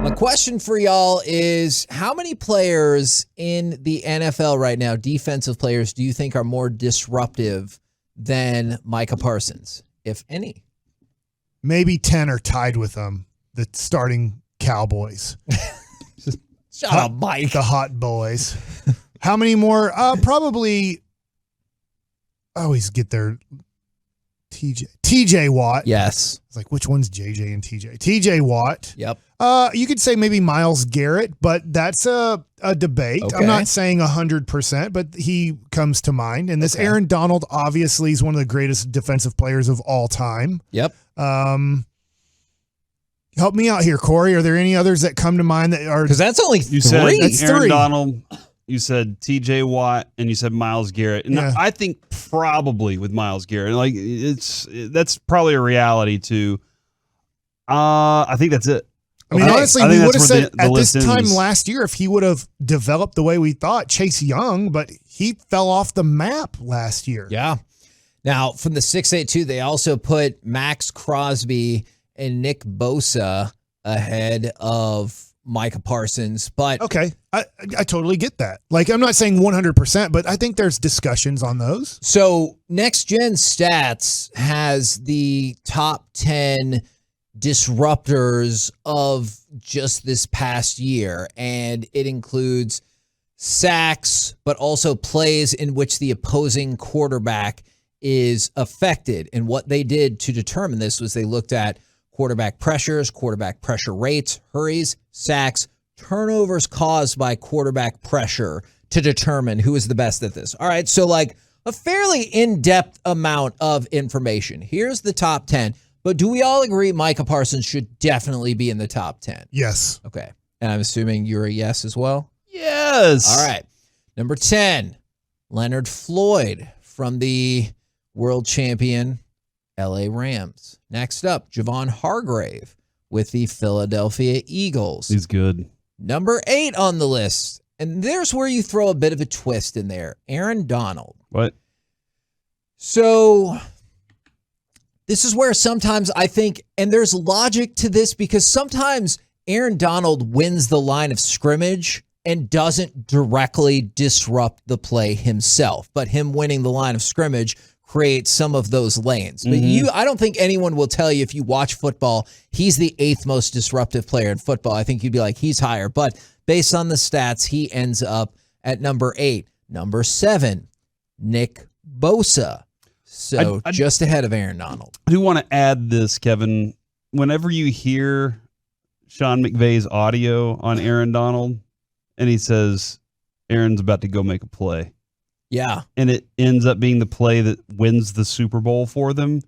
My question for y'all is, how many players in the NFL right now, defensive players, do you think are more disruptive than Micah Parsons, if any? Maybe 10 are tied with them, the starting Cowboys. Shut up, Mike. The hot boys. How many more? Probably, I always get their TJ Watt. Yes. It's like, which one's JJ and TJ? TJ Watt. Yep. You could say maybe Myles Garrett, but that's a debate. Okay. I'm not saying 100%, but he comes to mind. And this Aaron Donald obviously is one of the greatest defensive players of all time. Yep. Help me out here, Corey. Are there any others that come to mind that are? Because that's only you three. Said Aaron Donald. You said TJ Watt, and you said Myles Garrett, and I think probably with Myles Garrett, like that's probably a reality too. I think that's it. I mean, honestly, we would have said at this time last year if he would have developed the way we thought, Chase Young, but he fell off the map last year. Yeah. Now, from the 682, they also put Max Crosby and Nick Bosa ahead of Micah Parsons, but okay, I totally get that. Like, I'm not saying 100%, but I think there's discussions on those. So Next Gen Stats has the top 10 disruptors of just this past year, and it includes sacks, but also plays in which the opposing quarterback is affected. And what they did to determine this was they looked at quarterback pressures, quarterback pressure rates, hurries, sacks, turnovers caused by quarterback pressure to determine who is the best at this. All right, so like a fairly in-depth amount of information. Here's the top 10, but do we all agree Micah Parsons should definitely be in the top 10? Yes. Okay, and I'm assuming you're a yes as well? Yes. All right, number 10, Leonard Floyd from the world champion LA Rams. Next up, Javon Hargrave with the Philadelphia Eagles. He's good. Number 8 on the list, and there's where you throw a bit of a twist in there, Aaron Donald. What? So this is where sometimes I think, and there's logic to this, because sometimes Aaron Donald wins the line of scrimmage and doesn't directly disrupt the play himself, but him winning the line of scrimmage create some of those lanes. But I don't think anyone will tell you if you watch football, he's the 8th most disruptive player in football. I think you'd be like, he's higher. But based on the stats, he ends up at number 8. Number 7, Nick Bosa. So just ahead of Aaron Donald. I do want to add this, Kevin. Whenever you hear Sean McVay's audio on Aaron Donald, and he says, Aaron's about to go make a play. Yeah. And it ends up being the play that wins the Super Bowl for them.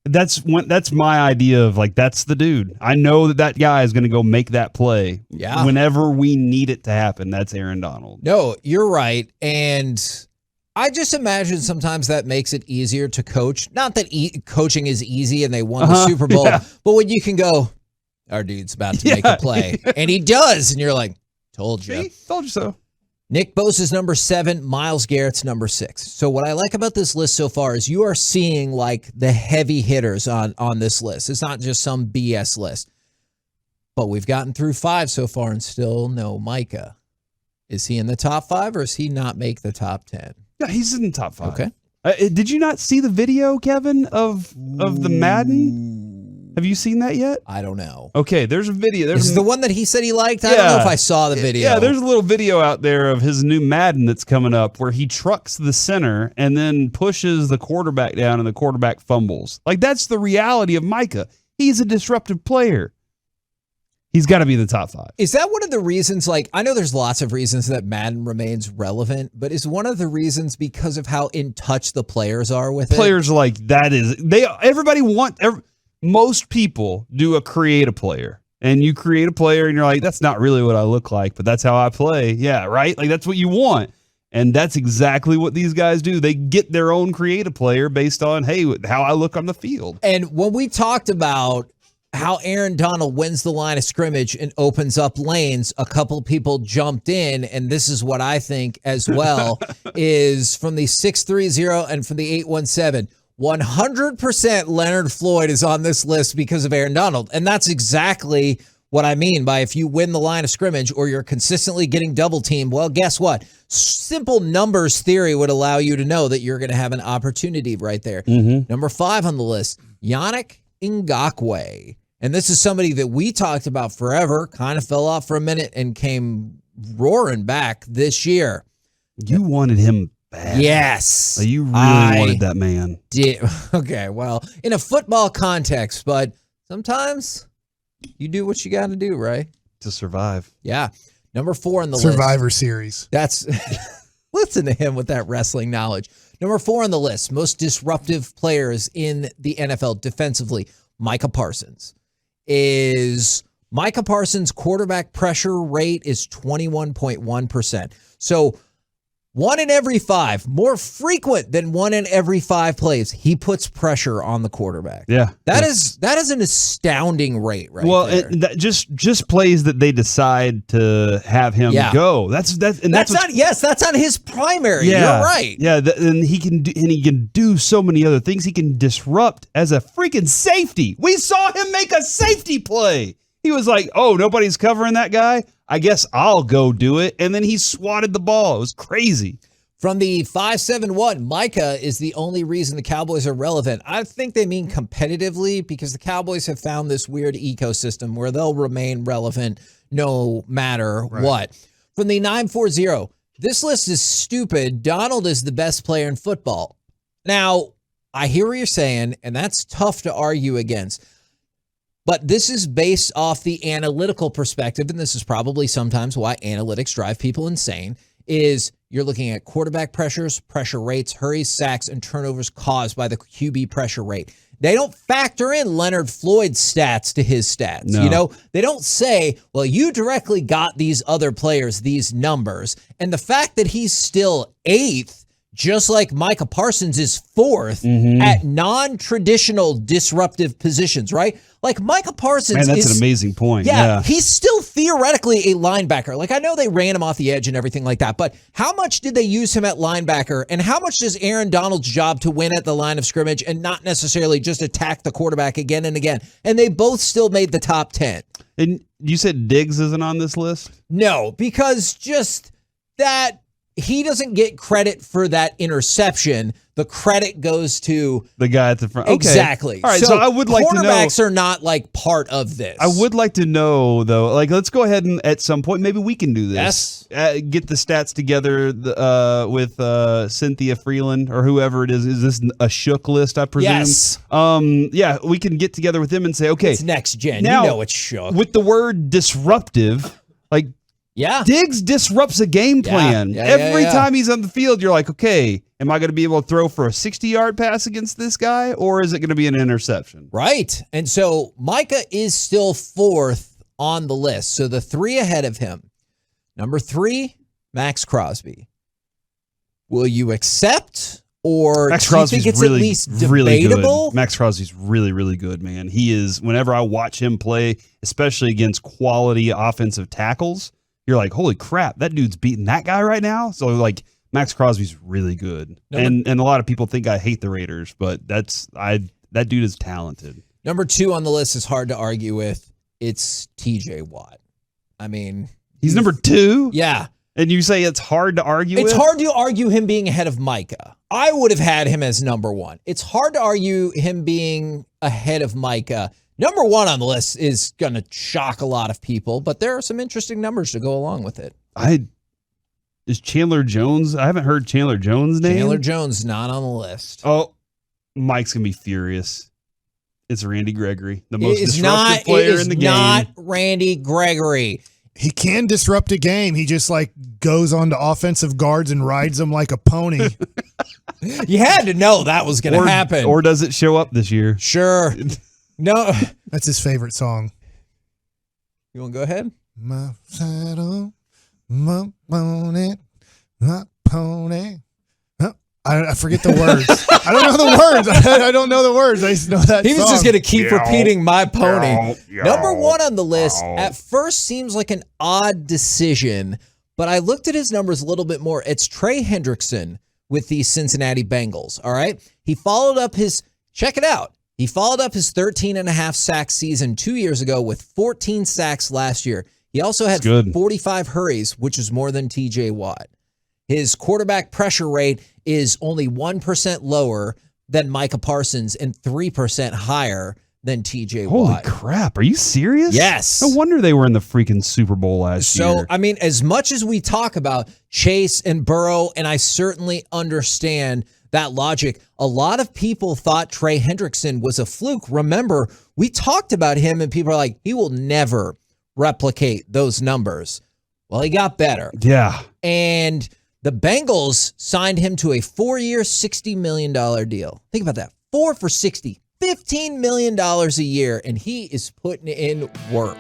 That's my idea of, like, that's the dude. I know that guy is going to go make that play. Yeah. Whenever we need it to happen, that's Aaron Donald. No, you're right. And I just imagine sometimes that makes it easier to coach. Not that coaching is easy and they won the Super Bowl, but when you can go, our dude's about to make a play. And he does. And you're like, told you. See? Told you so. Nick Bosa's number 7, Myles Garrett's number 6. So what I like about this list so far is you are seeing like the heavy hitters on this list. It's not just some BS list. But we've gotten through 5 so far and still no Micah. Is he in the top 5 or does he not make the top 10? Yeah, he's in the top 5. Okay. Did you not see the video, Kevin, of the Madden? Have you seen that yet? I don't know. Okay, there's a video. This is the one that he said he liked? I don't know if I saw the video. Yeah, there's a little video out there of his new Madden that's coming up where he trucks the center and then pushes the quarterback down and the quarterback fumbles. Like, that's the reality of Micah. He's a disruptive player. He's got to be in the top 5. Is that one of the reasons, like, I know there's lots of reasons that Madden remains relevant, but is one of the reasons because of how in touch the players are with players like that is, most people do a create a player, and you create a player and you're like, that's not really what I look like, but that's how I play. Yeah, right? Like, that's what you want. And that's exactly what these guys do. They get their own creative player based on, hey, how I look on the field. And when we talked about how Aaron Donald wins the line of scrimmage and opens up lanes, a couple people jumped in, and this is what I think as well, is from the 630 and from the 817. 100% Leonard Floyd is on this list because of Aaron Donald. And that's exactly What I mean by if you win the line of scrimmage or you're consistently getting double teamed, well, guess what? Simple numbers theory would allow you to know that you're going to have an opportunity right there. Number 5 on the list, Yannick Ngakoue. And this is somebody that we talked about forever, kind of fell off for a minute and came roaring back this year. You wanted him bad. Yes. Like, you really wanted that man. Okay, well, in a football context, but sometimes you do what you got to do, right? To survive. Yeah. Number 4 on the Survivor list. Series. That's listen to him with that wrestling knowledge. Number 4 on the list, most disruptive players in the NFL defensively, Micah Parsons. Micah Parsons' quarterback pressure rate is 21.1%. So 1 in every 5, more frequent than 1 in every 5 plays, he puts pressure on the quarterback. Yeah, that is an astounding rate, right? Well, there. just plays that they decide to have him go. That's on his primary. Yeah, you're right. Yeah, and he can do so many other things. He can disrupt as a freaking safety. We saw him make a safety play. He was like, "Oh, nobody's covering that guy. I guess I'll go do it." And then he swatted the ball. It was crazy. From the 571, Micah is the only reason the Cowboys are relevant. I think they mean competitively because the Cowboys have found this weird ecosystem where they'll remain relevant no matter what. From the 940, this list is stupid. Donald is the best player in football. Now, I hear what you're saying, and that's tough to argue against. But this is based off the analytical perspective, and this is probably sometimes why analytics drive people insane, is you're looking at quarterback pressures, pressure rates, hurries, sacks, and turnovers caused by the QB pressure rate. They don't factor in Leonard Floyd's stats to his stats. No. You know, they don't say, well, you directly got these other players, these numbers. And the fact that he's still 8th, just like Micah Parsons is 4th at non-traditional disruptive positions, right? Like Micah Parsons that's an amazing point. Yeah, he's still theoretically a linebacker. Like I know they ran him off the edge and everything like that, but how much did they use him at linebacker? And how much does Aaron Donald's job to win at the line of scrimmage and not necessarily just attack the quarterback again and again? And they both still made the top 10. And you said Diggs isn't on this list? No, because just that he doesn't get credit for that interception. The credit goes to the guy at the front. Okay. Exactly. All right. So I would like to know. Quarterbacks are not like part of this. I would like to know though. Like, let's go ahead and at some point maybe we can do this. Yes. Get the stats together with Cynthia Freeland or whoever it is. Is this a shook list? I presume. Yes. Yeah, we can get together with them and say, okay, it's next gen. Now, you know it's shook. With the word disruptive, like. Yeah. Diggs disrupts a game plan. Every time he's on the field, you're like, okay, am I going to be able to throw for a 60-yard pass against this guy, or is it going to be an interception? Right. And so Micah is still 4th on the list. So the 3 ahead of him. Number 3, Max Crosby. Will you accept, or Max do you think it's really, at least really debatable? Good. Max Crosby's really, really good, man. He is, whenever I watch him play, especially against quality offensive tackles, you're like, holy crap, that dude's beating that guy right now. So like Max Crosby's really good. And a lot of people think I hate the Raiders, but that dude is talented. Number 2 on the list is hard to argue with. It's TJ Watt. I mean, he's number 2? Yeah. And you say it's hard to argue with? It's hard to argue him being ahead of Micah. I would have had him as number 1. It's hard to argue him being ahead of Micah. Number 1 on the list is going to shock a lot of people, but there are some interesting numbers to go along with it. Is Chandler Jones? I haven't heard Chandler Jones' name. Chandler Jones not on the list. Oh, Mike's going to be furious. It's Randy Gregory, the most disruptive player in the game. It is not Randy Gregory. He can disrupt a game. He just like goes onto offensive guards and rides them like a pony. You had to know that was going to happen. Or does it show up this year? Sure. No. That's his favorite song. You want to go ahead? My saddle, my pony, my pony. I forget the words. I don't know the words. I don't know the words. I just know that He was song. just going to keep repeating my pony. Number 1 on the list at first seems like an odd decision, but I looked at his numbers a little bit more. It's Trey Hendrickson with the Cincinnati Bengals, all right? He followed up check it out. He followed up his 13.5 sack season 2 years ago with 14 sacks last year. He also had 45 hurries, which is more than TJ Watt. His quarterback pressure rate is only 1% lower than Micah Parsons and 3% higher than TJ Watt. Holy crap. Are you serious? Yes. No wonder they were in the freaking Super Bowl last year. So, I mean, as much as we talk about Chase and Burrow, and I certainly understand that logic, a lot of people thought Trey Hendrickson was a fluke. Remember, we talked about him and people are like, he will never replicate those numbers. Well, he got better. Yeah. And the Bengals signed him to a 4-year, $60 million deal. Think about that. 4 for $60, $15 million a year, and he is putting in work.